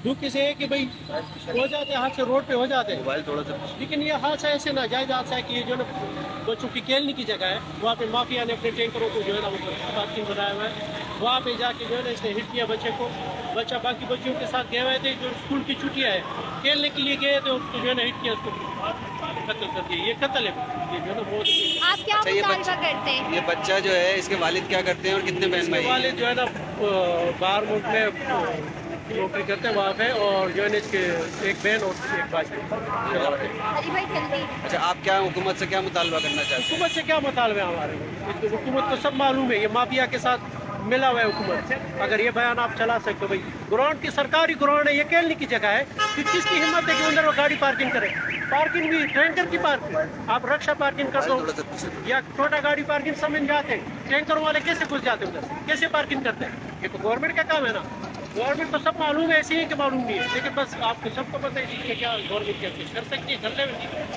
धोखे से है कि भाई हो जाते हैं हादसे, रोड पे हो जाते हैं, मोबाइल थोड़ा सा लेकिन ये हादसा ऐसे नाजायज हादसा है कि ये जो है ना बच्चों की खेलने की जगह है, वहाँ पे माफिया ने अपने टैंकरों को जो है ना ऊपर पार्किंग बनाया हुआ है, वहाँ पे जाके जो है ना इसने हिट किया बच्चे को। बच्चा बाकी बच्चों के साथ गए हुए थे, जो स्कूल की छुट्टियाँ है, खेलने के लिए गए थे, उसको जो है ना हिट किया, उसको कत्ल कर दिया। ये कत्ल है, ये जो है ना बहुत। आप क्या अच्छा, ये मुतालबा करते हैं? ये बच्चा जो है इसके वालिद क्या करते हैं और कितने बहन भाई वाले हैं? जो है ना बाहर मुल्क में नौकरी करते हैं वहाँ पे, और जो है ना इसके एक बहन और एक भाई। अली भाई जल्दी। अच्छा, आप क्या हुकूमत से क्या मुतालबा करना चाहते हैं? हुकूमत से क्या मुतालबे हैं हमारे? हुकूमत को सब मालूम है, ये माफिया के साथ मिला हुआ है हुकूमत से। अगर ये बयान आप चला सकते हो, भाई ग्राउंड की सरकारी ग्राउंड है, ये खेलने की जगह है, कि किसकी हिम्मत है कि अंदर वो गाड़ी पार्किंग करे? पार्किंग भी टैंकर की पार्किंग, आप रक्षा पार्किंग कर दो या छोटा गाड़ी पार्किंग समझ जाते हैं, टैंकर वाले कैसे घुस जाते हैं उधर, कैसे पार्किंग करते हैं? ये तो गवर्नमेंट का काम है ना। गवर्नमेंट को सब मालूम है, ऐसे ही कि मालूम नहीं है, लेकिन बस आपको सबको पता है कि क्या गवर्नमेंट क्या कुछ कर सकती है, कर ले।